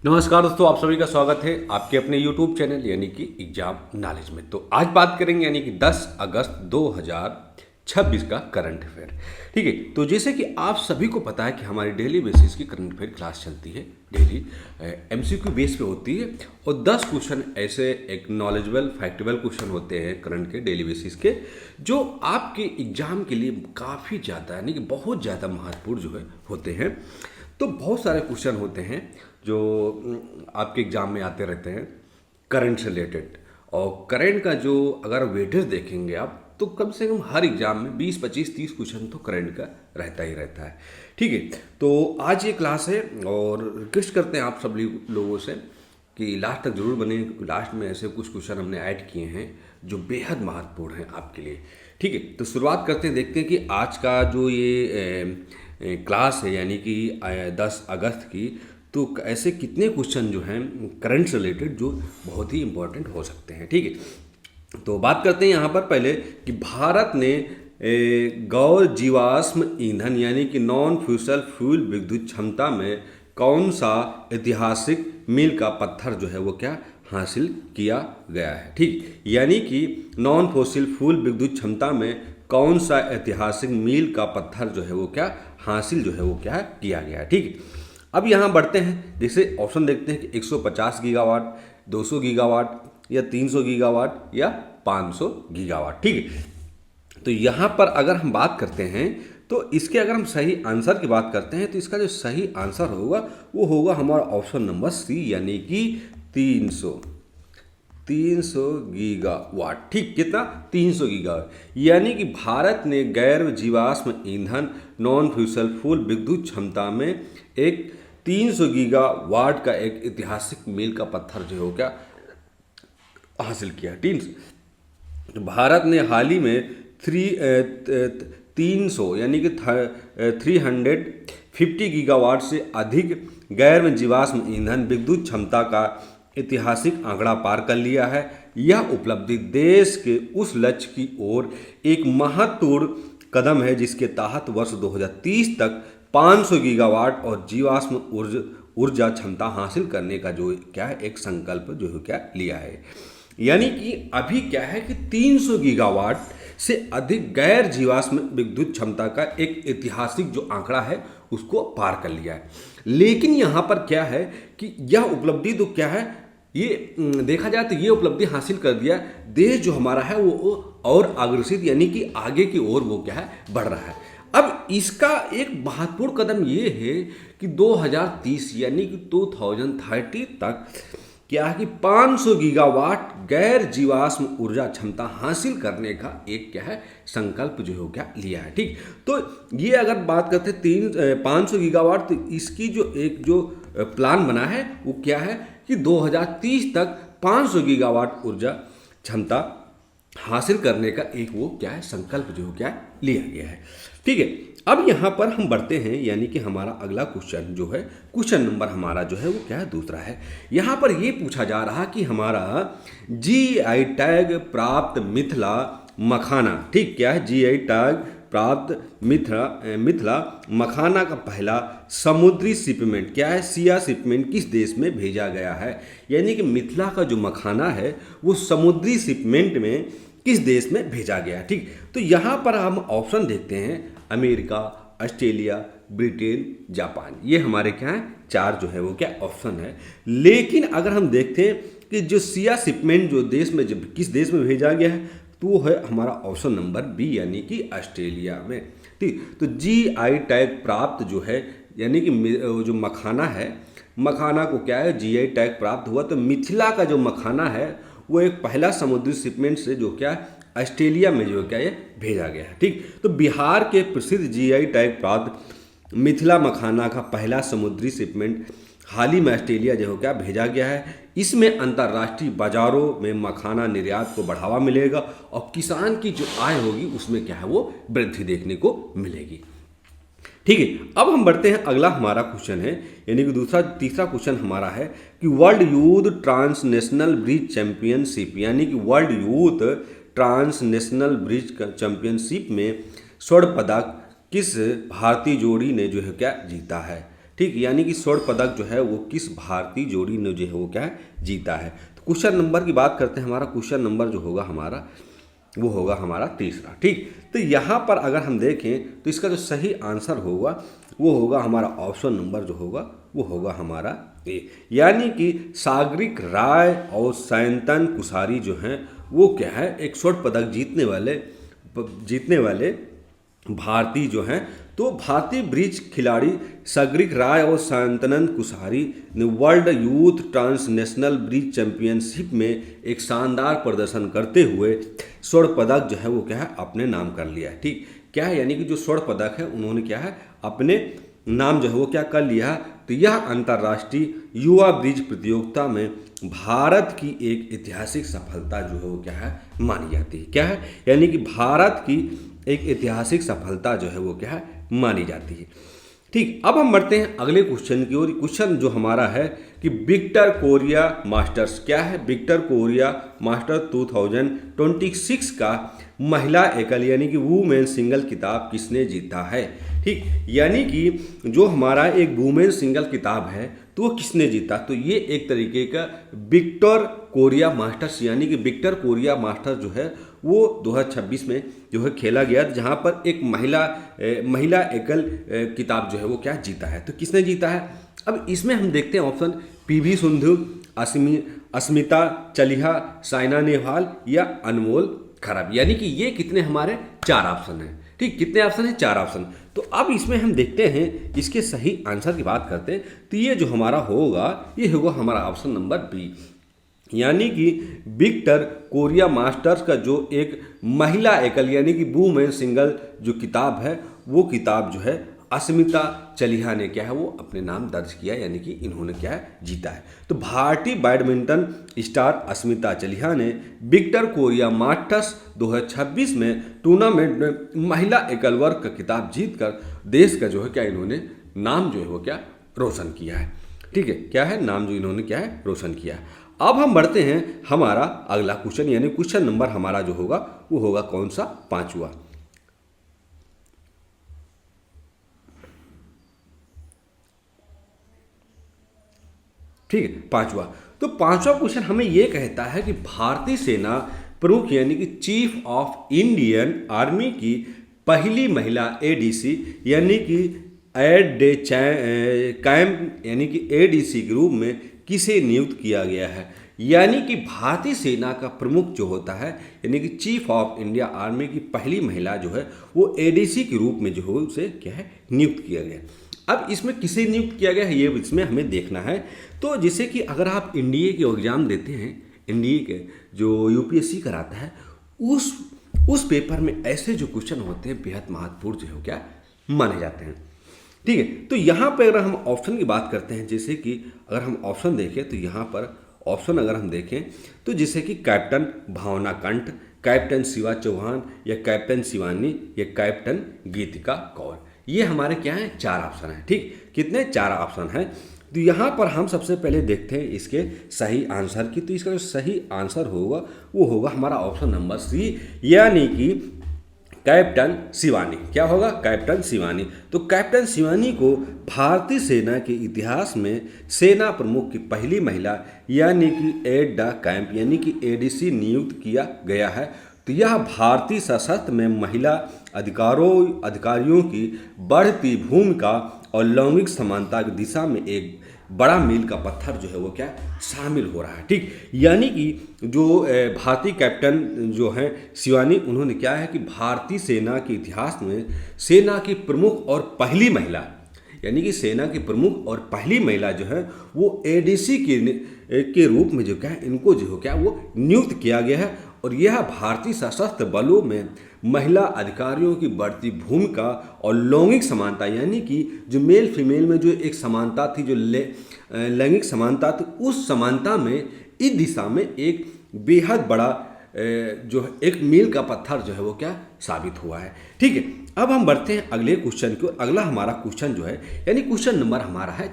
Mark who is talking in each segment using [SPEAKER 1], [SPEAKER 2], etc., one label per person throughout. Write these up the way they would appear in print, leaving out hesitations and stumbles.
[SPEAKER 1] नमस्कार दोस्तों, आप सभी का स्वागत है आपके अपने YouTube चैनल यानी कि एग्जाम नॉलेज में। तो आज बात करेंगे यानी कि 10 अगस्त 2026 का करंट अफेयर। ठीक है, तो जैसे कि आप सभी को पता है कि हमारी डेली बेसिस की करंट अफेयर क्लास चलती है। डेली MCQ बेस पे होती है और 10 क्वेश्चन ऐसे एक नॉलेजेबल फैक्टेबल क्वेश्चन होते हैं करंट के डेली बेसिस के, जो आपके एग्जाम के लिए काफ़ी ज़्यादा यानी कि बहुत ज़्यादा महत्वपूर्ण जो है होते हैं। तो बहुत सारे क्वेश्चन होते हैं जो आपके एग्जाम में आते रहते हैं करंट से रिलेटेड। और करंट का जो अगर वेटेज देखेंगे आप तो कम से कम हर एग्जाम में 20 25 30 क्वेश्चन तो करंट का रहता ही रहता है। ठीक है, तो आज ये क्लास है और रिक्वेस्ट करते हैं आप सभी लोगों से कि लास्ट तक जरूर बने, क्योंकि लास्ट में ऐसे कुछ क्वेश्चन हमने ऐड किए हैं जो बेहद महत्वपूर्ण हैं आपके लिए। ठीक है, तो शुरुआत करते हैं, देखते हैं कि आज का जो ये क्लास है यानी कि 10 अगस्त की, तो ऐसे कितने क्वेश्चन जो हैं करंट से रिलेटेड जो बहुत ही इंपॉर्टेंट हो सकते हैं। ठीक है, तो बात करते हैं यहाँ पर पहले कि भारत ने गैर जीवाश्म ईंधन यानी कि नॉन फ्यूसल फ्यूल विद्युत क्षमता में कौन सा ऐतिहासिक मील का पत्थर जो है वो क्या हासिल किया गया है। ठीक, यानी कि नॉन फॉसिल फ्यूल विद्युत क्षमता में कौन सा ऐतिहासिक मील का पत्थर जो है वो क्या हासिल जो है वो क्या किया गया है। ठीक है, अब यहाँ बढ़ते हैं, जैसे ऑप्शन देखते हैं कि 150 गीगावाट, 200 गीगावाट या 300 गीगावाट या 500 गीगावाट। ठीक है, तो यहाँ पर अगर हम बात करते हैं तो इसके अगर हम सही आंसर की बात करते हैं तो इसका जो सही आंसर होगा वो होगा हमारा ऑप्शन नंबर सी यानी कि 300 गीगावाट। ठीक, कितना? 300 गीगावाट। यानी कि भारत ने गैर जीवाश्म ईंधन नॉन फ्यूसल फ्यूल विद्युत क्षमता में एक 300 गीगावाट का एक ऐतिहासिक मील का पत्थर जो हो क्या हासिल किया। 300 भारत ने हाल ही में 300 यानी कि 350 गीगावाट से अधिक गैर जीवाश्म ईंधन विद्युत क्षमता का ऐतिहासिक आंकड़ा पार कर लिया है। यह उपलब्धि देश के उस लक्ष्य की ओर एक महत्वपूर्ण कदम है जिसके तहत वर्ष 2030 तक 500 गीगावाट और जीवाश्म ऊर्जा क्षमता हासिल करने का जो क्या है एक संकल्प जो है क्या लिया है। यानी कि अभी क्या है कि 300 गीगावाट से अधिक गैर जीवाश्म विद्युत क्षमता का एक ऐतिहासिक जो आंकड़ा है उसको पार कर लिया है। लेकिन यहाँ पर क्या है कि यह उपलब्धि तो क्या है, ये देखा जाए तो ये उपलब्धि हासिल कर दिया देश जो हमारा है वो और अग्रसित यानी कि आगे की ओर वो क्या है बढ़ रहा है। अब इसका एक महत्वपूर्ण कदम ये है कि 2030 यानी कि 2030 तक क्या है कि 500 गीगावाट गैर जीवाश्म ऊर्जा क्षमता हासिल करने का एक क्या है संकल्प जो हो क्या लिया है। ठीक, तो ये अगर बात करते हैं 500 गीगावाट, तो इसकी जो एक जो प्लान बना है वो क्या है कि 2030 तक 500 गीगावाट ऊर्जा क्षमता हासिल करने का एक वो क्या है संकल्प जो क्या लिया गया है। ठीक है, अब यहाँ पर हम बढ़ते हैं यानी कि हमारा अगला क्वेश्चन जो है क्वेश्चन नंबर हमारा जो है वो क्या है दूसरा है। यहाँ पर ये पूछा जा रहा कि हमारा GI टैग प्राप्त मिथिला मखाना, ठीक क्या है GI टैग प्राप्त मिथिला मखाना का पहला समुद्री शिपमेंट क्या है सिया शिपमेंट किस देश में भेजा गया है। यानी कि मिथिला का जो मखाना है वो समुद्री शिपमेंट में किस देश में भेजा गया है। ठीक, तो यहाँ पर हम ऑप्शन देखते हैं अमेरिका, ऑस्ट्रेलिया, ब्रिटेन, जापान। ये हमारे क्या है चार जो है वो क्या ऑप्शन है। लेकिन अगर हम देखते हैं कि जो सिया शिपमेंट जो देश में जब किस देश में भेजा गया है तो वो है हमारा ऑप्शन नंबर बी यानी कि ऑस्ट्रेलिया में। ठीक, तो GI टैग प्राप्त जो है यानी कि जो मखाना है, मखाना को क्या है GI टैग प्राप्त हुआ, तो मिथिला का जो मखाना है वो एक पहला समुद्री शिपमेंट से जो क्या ऑस्ट्रेलिया में जो क्या ये भेजा गया है। ठीक, तो बिहार के प्रसिद्ध GI टैग प्राप्त मिथिला मखाना का पहला समुद्री शिपमेंट हाल ही में ऑस्ट्रेलिया जो क्या भेजा गया है। इसमें अंतर्राष्ट्रीय बाजारों में मखाना निर्यात को बढ़ावा मिलेगा और किसान की जो आय होगी उसमें क्या है वो वृद्धि देखने को मिलेगी। ठीक है, अब हम बढ़ते हैं, अगला हमारा क्वेश्चन है यानी कि तीसरा क्वेश्चन हमारा है कि world youth transnational bridge championship यानी कि world youth transnational bridge championship में स्वर्ण पदक किस भारतीय जोड़ी ने जो है क्या जीता है। ठीक, ठीक, यानी कि स्वर्ण पदक जो है वो किस भारतीय जोड़ी ने जो है वो क्या है जीता है। तो क्वेश्चन नंबर की बात करते हैं, हमारा क्वेश्चन नंबर जो होगा हमारा वो होगा हमारा तीसरा। ठीक, तो यहाँ पर अगर हम देखें तो इसका जो सही आंसर होगा वो होगा हमारा ऑप्शन नंबर जो होगा वो होगा हमारा ए, यानी कि सागरिक राय और सायंतन कुसारी जो हैं वो क्या है एक स्वर्ण पदक जीतने वाले भारतीय जो हैं। तो भारतीय ब्रिज खिलाड़ी सागरिक राय और शांतनन कुसारी ने world youth transnational bridge championship में एक शानदार प्रदर्शन करते हुए स्वर्ण पदक जो है वो क्या है अपने नाम कर लिया है। ठीक, क्या है यानी कि जो स्वर्ण पदक है उन्होंने क्या है अपने नाम जो है वो क्या कर लिया है। तो यह अंतर्राष्ट्रीय युवा ब्रिज प्रतियोगिता में भारत की एक ऐतिहासिक सफलता जो है वो क्या है मानी जाती है। क्या है यानी कि भारत की एक ऐतिहासिक सफलता जो है वो क्या है मानी जाती है। ठीक, अब हम बढ़ते हैं अगले क्वेश्चन की ओर। क्वेश्चन जो हमारा है कि विक्टर कोरिया मास्टर्स क्या है, विक्टर कोरिया मास्टर 2026 का महिला एकल यानी कि वुमेन सिंगल किताब किसने जीता है। ठीक, यानी कि जो हमारा एक वुमेन सिंगल किताब है तो वो किसने जीता, तो ये एक तरीके का विक्टर कोरिया मास्टर्स यानी कि विक्टर कोरिया मास्टर्स जो है वो 2026 में जो है खेला गया, जहाँ पर एक महिला एकल किताब जो है वो क्या जीता है। तो किसने जीता है, अब इसमें हम देखते हैं ऑप्शन पीवी सिंधु, अस्मिता चलिहा, साइना नेहवाल या अनमोल खराब, यानी कि ये कितने हमारे चार ऑप्शन हैं। ठीक, कितने ऑप्शन हैं, चार ऑप्शन। तो अब इसमें हम देखते हैं इसके सही आंसर की बात करते हैं, तो ये जो हमारा होगा ये होगा हमारा ऑप्शन नंबर बी, यानी कि विक्टर कोरिया मास्टर्स का जो एक महिला एकल यानी कि वुमेन सिंगल जो किताब है वो किताब जो है अस्मिता चलिहा ने क्या है वो अपने नाम दर्ज किया, यानी कि इन्होंने क्या है जीता है। तो भारतीय बैडमिंटन स्टार अस्मिता चलिहा ने विक्टर कोरिया मास्टर्स 2026 में टूर्नामेंट में महिला एकल वर्ग का खिताब जीतकर देश का जो है क्या इन्होंने नाम जो है वो क्या रोशन किया है। ठीक है, क्या है नाम जो इन्होंने क्या है रोशन किया है। अब हम बढ़ते हैं हमारा अगला क्वेश्चन, यानी क्वेश्चन नंबर हमारा जो होगा वो होगा कौन सा, पांचवा। ठीक है, पांचवा। तो पांचवा क्वेश्चन हमें यह कहता है कि भारतीय सेना प्रमुख यानी कि चीफ ऑफ इंडियन आर्मी की पहली महिला एडीसी यानी कि एड डे कैंप यानी कि एडीसी के रूप में किसे नियुक्त किया गया है। यानी कि भारतीय सेना का प्रमुख जो होता है यानी कि चीफ ऑफ इंडिया आर्मी की पहली महिला जो है वो एडीसी के रूप में जो है उसे क्या है नियुक्त किया गया। अब इसमें किसे नियुक्त किया गया है ये इसमें हमें देखना है। तो जैसे कि अगर आप एनडीए के एग्जाम देते हैं, एनडीए के जो यूपीएससी कराता है उस पेपर में ऐसे जो क्वेश्चन होते हैं बेहद महत्वपूर्ण जो है क्या माने जाते हैं। ठीक है, तो यहाँ पर अगर हम ऑप्शन की बात करते हैं, जैसे कि अगर हम ऑप्शन देखें तो यहाँ पर ऑप्शन अगर हम देखें तो जैसे कि कैप्टन भावना कंठ, कैप्टन शिवा चौहान या कैप्टन शिवानी या कैप्टन गीतिका कौर, ये हमारे क्या हैं चार ऑप्शन हैं। ठीक, कितने चार ऑप्शन हैं। तो यहाँ पर हम सबसे पहले देखते हैं इसके सही आंसर की। तो इसका जो सही आंसर होगा वो होगा हमारा ऑप्शन नंबर सी, यानी कि कैप्टन शिवानी। क्या होगा, कैप्टन शिवानी। तो कैप्टन शिवानी को भारतीय सेना के इतिहास में सेना प्रमुख की पहली महिला यानी कि एड द कैंप यानी कि एडीसी नियुक्त किया गया है। तो यह भारतीय सशस्त्र में महिला अधिकारियों की बढ़ती भूमिका और लैंगिक समानता की दिशा में एक बड़ा मील का पत्थर जो है वो क्या शामिल हो रहा है। ठीक, यानी कि जो भारतीय कैप्टन जो हैं शिवानी, उन्होंने क्या है कि भारतीय सेना के इतिहास में सेना की प्रमुख और पहली महिला यानी कि सेना की प्रमुख और पहली महिला जो है वो एडीसी के रूप में जो क्या है इनको जो क्या वो नियुक्त किया गया है। और यह भारतीय सशस्त्र बलों में महिला अधिकारियों की बढ़ती भूमिका और लैंगिक समानता यानी कि जो मेल फीमेल में जो एक समानता थी, जो लैंगिक समानता थी, उस समानता में इस दिशा में एक बेहद बड़ा जो एक मील का पत्थर जो है वो क्या साबित हुआ है। ठीक है, अब हम बढ़ते हैं अगले क्वेश्चन की। अगला हमारा क्वेश्चन जो है यानी क्वेश्चन नंबर हमारा है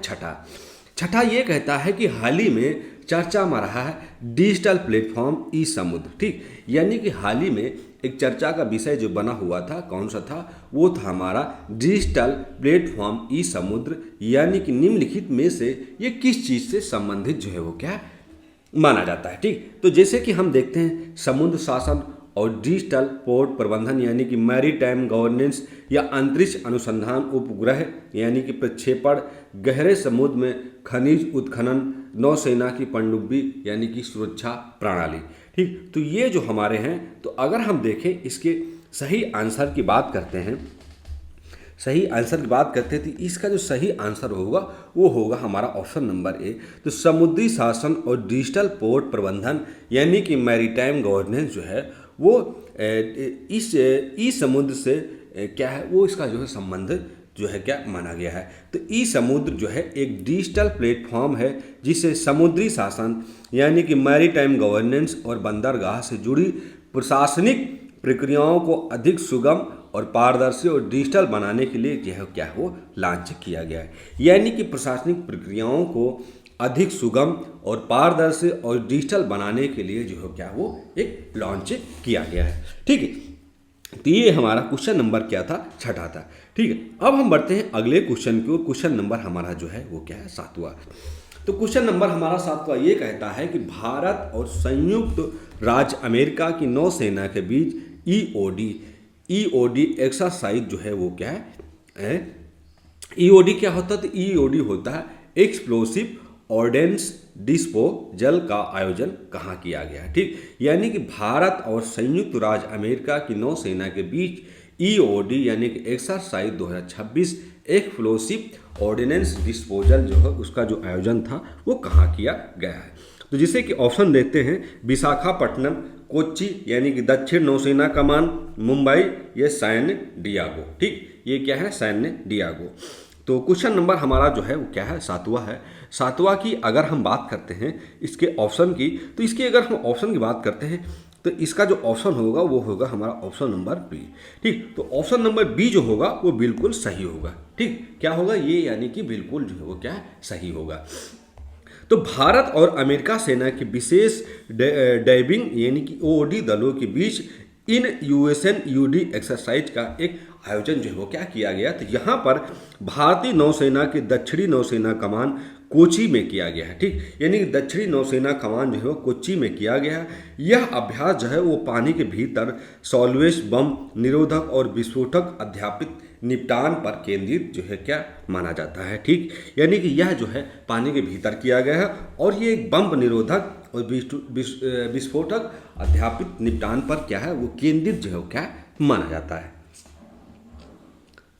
[SPEAKER 1] छठा ये कहता है कि हाल ही में चर्चा में रहा है डिजिटल प्लेटफॉर्म ई समुद्र। ठीक, यानी कि हाल ही में एक चर्चा का विषय जो बना हुआ था, कौन सा था? वो था हमारा डिजिटल प्लेटफॉर्म ई समुद्र, यानी कि निम्नलिखित में से ये किस चीज़ से संबंधित जो है वो क्या माना जाता है। ठीक, तो जैसे कि हम देखते हैं समुद्र शासन और डिजिटल पोर्ट प्रबंधन यानी कि मैरीटाइम गवर्नेंस या अंतरिक्ष अनुसंधान उपग्रह यानी कि प्रक्षेपण, गहरे समुद्र में खनिज उत्खनन, नौसेना की पनडुब्बी यानी कि सुरक्षा प्रणाली। ठीक, तो ये जो हमारे हैं, तो अगर हम देखें इसके सही आंसर की बात करते हैं, तो इसका जो सही आंसर होगा वो होगा हमारा ऑप्शन नंबर ए। तो समुद्री शासन और डिजिटल पोर्ट प्रबंधन यानी कि मैरीटाइम गवर्नेंस जो है वो इस समुद्र से क्या है, वो इसका जो है संबंध जो है क्या माना गया है। तो ई समुद्र जो है एक डिजिटल प्लेटफॉर्म है जिसे समुद्री शासन यानी कि मैरीटाइम गवर्नेंस और बंदरगाह से जुड़ी प्रशासनिक प्रक्रियाओं को अधिक सुगम और पारदर्शी और डिजिटल बनाने के लिए यह क्या है वो लॉन्च किया गया है। यानी कि प्रशासनिक प्रक्रियाओं को अधिक सुगम और पारदर्शी और डिजिटल बनाने के लिए जो है क्या वो एक लॉन्च किया गया है। ठीक है, तो ये हमारा क्वेश्चन नंबर क्या था, छठा था। ठीक है, अब हम बढ़ते हैं अगले क्वेश्चन की ओर। क्वेश्चन नंबर हमारा जो है वो क्या है, सातवां। तो क्वेश्चन नंबर हमारा सातवां ये कहता है कि भारत और संयुक्त राज्य अमेरिका की नौसेना के बीच ईओडी एक्सरसाइज जो है वो क्या है, ईओडी क्या होता है? तो ईओडी होता है एक्सप्लोसिव ऑर्डेंस डिस्पोजल का आयोजन कहाँ किया गया है। ठीक, यानी कि भारत और संयुक्त राज्य अमेरिका की नौसेना के बीच ईओडी यानी कि एक्सरसाइज 2026 एक्सप्लोसिव ऑर्डिनेंस डिस्पोजल जो है उसका जो आयोजन था वो कहाँ किया गया है। तो जिसे कि ऑप्शन देते हैं विशाखापट्टनम, कोच्चि यानी कि दक्षिण नौसेना कमान, मुंबई, ये सैन डियागो। ठीक, ये क्या है, सैन डियागो। तो क्वेश्चन नंबर हमारा जो है वो क्या है, सातवां है। सातवां की अगर हम बात करते हैं इसके ऑप्शन की, तो इसकी अगर हम ऑप्शन की बात करते हैं तो इसका जो ऑप्शन होगा वो होगा हमारा ऑप्शन नंबर बी। ठीक, तो ऑप्शन नंबर बी जो होगा वो बिल्कुल सही होगा। ठीक, क्या होगा ये, यानी कि बिल्कुल जो है वो क्या है, सही होगा। तो भारत और अमेरिका सेना की विशेष डाइविंग यानी कि ओडी दलों के बीच इन यूएसएन यूडी एक्सरसाइज का एक आयोजन जो है वो क्या किया गया। तो यहाँ पर भारतीय नौसेना के दक्षिणी नौसेना कमान कोच्चि में किया गया है। ठीक, यानी कि दक्षिणी नौसेना कमान जो है वो कोच्चि में किया गया है। यह अभ्यास जो है वो पानी के भीतर सॉल्वेज बम निरोधक और विस्फोटक अध्यापित निपटान पर केंद्रित जो है क्या माना जाता है। ठीक, यानी कि यह जो है पानी के भीतर किया गया है और ये एक बम निरोधक और विस्फोटक अध्यापित निपटान पर क्या है वो केंद्रित जो है वो क्या माना जाता है।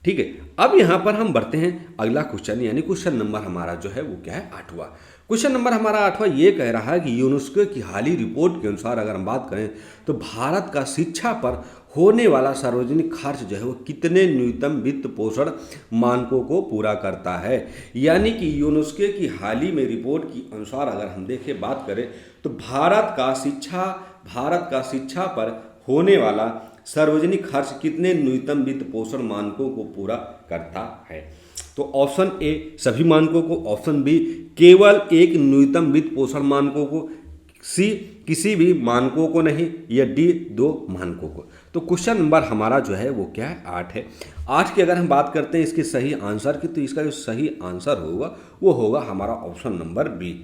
[SPEAKER 1] ठीक है, अब यहाँ पर हम बढ़ते हैं अगला क्वेश्चन, यानी क्वेश्चन नंबर हमारा जो है वो क्या है, आठवां। क्वेश्चन नंबर हमारा आठवां ये कह रहा है कि यूनेस्को की हाल रिपोर्ट के अनुसार अगर हम बात करें तो भारत का शिक्षा पर होने वाला सार्वजनिक खर्च जो है वो कितने न्यूनतम वित्त पोषण मानकों को पूरा करता है। यानी कि यूनेस्को की हाल ही में रिपोर्ट के अनुसार अगर हम देखें बात करें तो भारत का शिक्षा पर होने वाला सार्वजनिक खर्च कितने न्यूनतम वित्त पोषण मानकों को पूरा करता है। तो ऑप्शन ए सभी मानकों को, ऑप्शन बी केवल एक न्यूनतम वित्त पोषण मानकों को, सी किसी भी मानकों को नहीं, या डी 2 मानकों को। तो क्वेश्चन नंबर हमारा जो है वो क्या है, 8 है। 8 की अगर हम बात करते हैं इसके सही आंसर की, तो इसका जो सही आंसर होगा वो होगा हमारा ऑप्शन नंबर बी।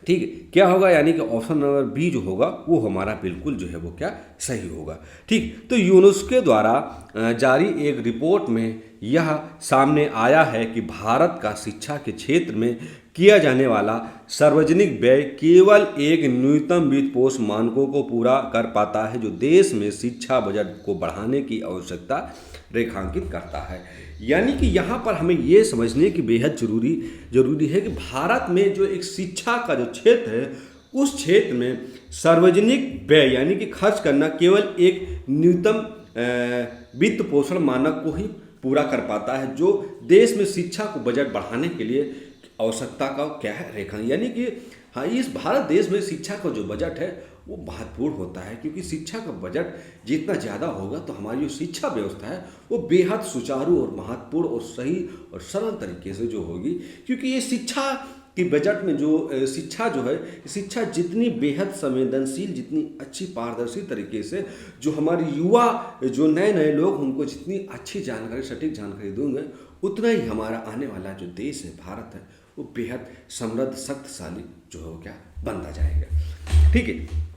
[SPEAKER 1] ठीक है, क्या होगा, यानी कि ऑप्शन नंबर बी जो होगा वो हमारा बिल्कुल जो है वो क्या सही होगा। ठीक, तो यूनेस्को द्वारा जारी एक रिपोर्ट में यह सामने आया है कि भारत का शिक्षा के क्षेत्र में किया जाने वाला सार्वजनिक व्यय केवल एक न्यूनतम वित्त पोषण मानकों को पूरा कर पाता है जो देश में शिक्षा बजट को बढ़ाने की आवश्यकता रेखांकित करता है। यानी कि यहाँ पर हमें ये समझने की बेहद जरूरी है कि भारत में जो एक शिक्षा का जो क्षेत्र है उस क्षेत्र में सार्वजनिक व्यय यानी कि खर्च करना केवल एक न्यूनतम वित्त पोषण मानक को ही पूरा कर पाता है जो देश में शिक्षा को बजट बढ़ाने के लिए आवश्यकता का क्या है रेखा। यानी कि हाँ, इस भारत देश में शिक्षा का जो बजट है वो महत्वपूर्ण होता है, क्योंकि शिक्षा का बजट जितना ज़्यादा होगा तो हमारी जो शिक्षा व्यवस्था है वो बेहद सुचारू और महत्वपूर्ण और सही और सरल तरीके से जो होगी, क्योंकि ये शिक्षा कि बजट में जो शिक्षा जो है, शिक्षा जितनी बेहद संवेदनशील, जितनी अच्छी पारदर्शी तरीके से जो हमारे युवा जो नए नए लोग उनको जितनी अच्छी जानकारी, सटीक जानकारी दूंगे, उतना ही हमारा आने वाला जो देश है, भारत है, वो बेहद समृद्ध, शक्तिशाली जो हो क्या बनता जाएगा। ठीक है,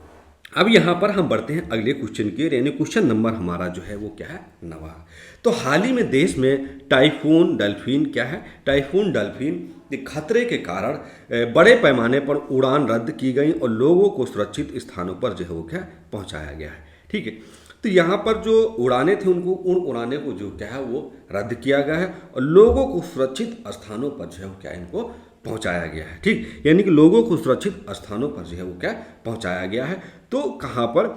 [SPEAKER 1] अब यहाँ पर हम बढ़ते हैं अगले क्वेश्चन की ओर, यानी क्वेश्चन नंबर हमारा जो है वो क्या है, 9। तो हाल ही में देश में टाइफून डल्फिन क्या है, टाइफून डल्फिन के खतरे के कारण बड़े पैमाने पर उड़ान रद्द की गई और लोगों को सुरक्षित स्थानों पर जो है वो क्या पहुँचाया गया है। ठीक है, तो यहाँ पर जो उड़ानें थी उनको, उन उड़ाने को जो क्या है वो रद्द किया गया है और लोगों को सुरक्षित स्थानों पर जो है वो क्या इनको पहुंचाया गया है। ठीक, यानी कि लोगों को सुरक्षित स्थानों पर जो है वो क्या पहुंचाया गया है। तो कहाँ पर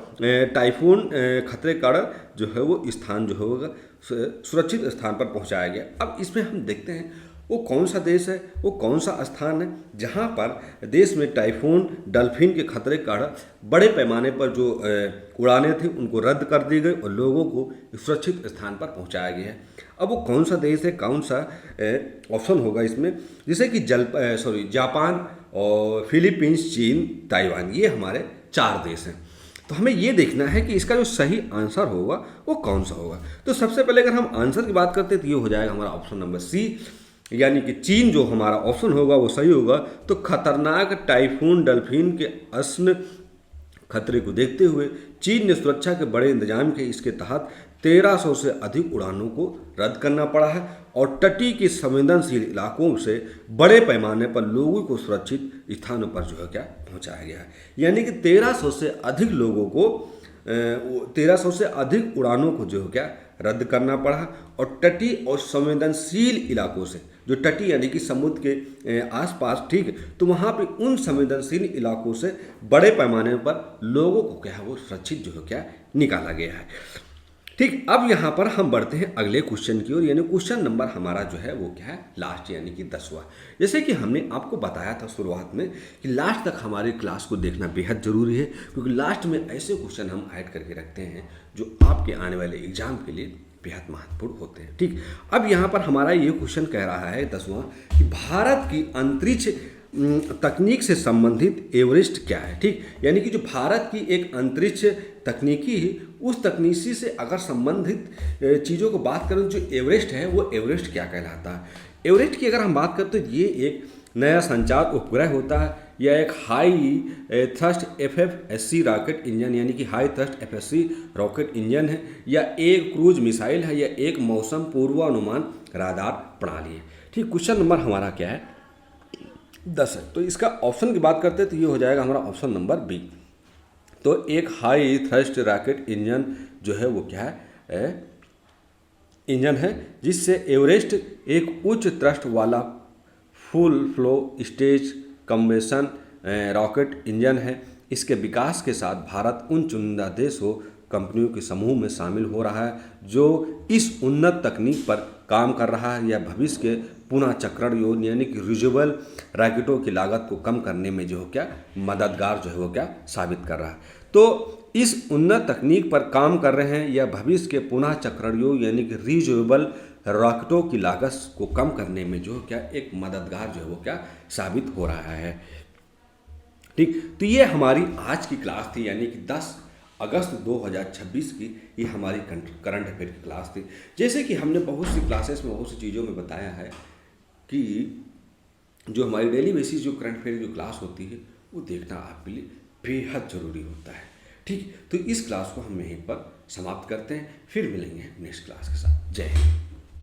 [SPEAKER 1] टाइफून खतरे के कारण जो है वो स्थान जो होगा सुरक्षित स्थान पर पहुंचाया गया। अब इसमें हम देखते हैं वो कौन सा देश है, वो कौन सा स्थान है जहाँ पर देश में टाइफून डल्फिन के खतरे के कारण बड़े पैमाने पर जो उड़ानें थी उनको रद्द कर दी गई और लोगों को सुरक्षित स्थान पर पहुँचाया गया है। अब वो कौन सा देश है, कौन सा ऑप्शन होगा इसमें, जैसे कि जापान और फिलीपींस, चीन, ताइवान, ये हमारे 4 देश हैं। तो हमें ये देखना है कि इसका जो सही आंसर होगा वो कौन सा होगा। तो सबसे पहले अगर हम आंसर की बात करते हैं तो ये हो जाएगा हमारा ऑप्शन नंबर सी, यानी कि चीन जो हमारा ऑप्शन होगा वो सही होगा। तो खतरनाक टाइफून डल्फिन के असन खतरे को देखते हुए चीन ने सुरक्षा के बड़े इंतजाम के इसके तहत 1300 से अधिक उड़ानों को रद्द करना पड़ा है और तटीय के संवेदनशील इलाकों से बड़े पैमाने पर लोगों को सुरक्षित स्थानों पर जो है क्या पहुंचाया गया है। यानी कि 1300 से अधिक लोगों को 1300 से अधिक उड़ानों को जो है क्या रद्द करना पड़ा और तटीय और संवेदनशील इलाकों से, जो तटीय यानी कि समुद्र के आसपास, ठीक, तो वहाँ पे उन संवेदनशील इलाकों से बड़े पैमाने पर लोगों को क्या है वो सुरक्षित जो है क्या निकाला गया है। ठीक, अब यहाँ पर हम बढ़ते हैं अगले क्वेश्चन की ओर, यानी क्वेश्चन नंबर हमारा जो है वो क्या है लास्ट, यानी कि 10वां। जैसे कि हमने आपको बताया था शुरुआत में कि लास्ट तक हमारी क्लास को देखना बेहद ज़रूरी है, क्योंकि लास्ट में ऐसे क्वेश्चन हम ऐड करके रखते हैं जो आपके आने वाले एग्जाम के लिए बेहद महत्वपूर्ण होते हैं। ठीक, अब यहाँ पर हमारा ये क्वेश्चन कह रहा है 10वां कि भारत की अंतरिक्ष तकनीक से संबंधित एवरेस्ट क्या है। ठीक, यानी कि जो भारत की एक अंतरिक्ष तकनीकी है, उस तकनीकी से अगर संबंधित चीज़ों को बात करें, जो एवरेस्ट है वो एवरेस्ट क्या कहलाता है। एवरेस्ट की अगर हम बात करते हैं, ये एक नया संचार उपग्रह होता है या एक high thrust FFSC rocket engine, यानी कि high thrust FFSC rocket engine है, या एक क्रूज मिसाइल है, या एक मौसम पूर्वानुमान राडार प्रणाली है। ठीक, क्वेश्चन नंबर हमारा क्या है 10 है। तो इसका ऑप्शन की बात करते हैं तो ये हो जाएगा हमारा ऑप्शन नंबर बी। तो एक हाई थ्रस्ट रॉकेट इंजन जो है वो क्या है इंजन है, जिससे एवरेस्ट एक उच्च थ्रस्ट वाला full flow stage combustion rocket engine है। इसके विकास के साथ भारत उन चुनिंदा देशों कंपनियों के समूह में शामिल हो रहा है जो इस उन्नत तकनीक पर काम कर रहा है या भविष्य के पुनः चक्रण योग, यानी कि रियूजेबल रॉकेटों की लागत को कम करने में जो है क्या मददगार जो है वो क्या साबित कर रहा है। तो इस उन्नत तकनीक पर काम कर रहे हैं या भविष्य के पुनः चक्रण योग, यानी कि रियूजेबल रॉकेटों की लागत को कम करने में जो क्या एक मददगार जो है वो क्या साबित हो रहा है। ठीक, तो ये हमारी आज की क्लास थी, यानी कि 10 अगस्त 2026 की ये हमारी करंट अफेयर की क्लास थी। जैसे कि हमने बहुत सी क्लासेस में बहुत सी चीज़ों में बताया है कि जो हमारी डेली बेसिस जो करंट अफेयर की जो क्लास होती है वो देखना आपके लिए बेहद ज़रूरी होता है। ठीक, तो इस क्लास को हम यहीं पर समाप्त करते हैं, फिर मिलेंगे नेक्स्ट क्लास के साथ। जय हिंद।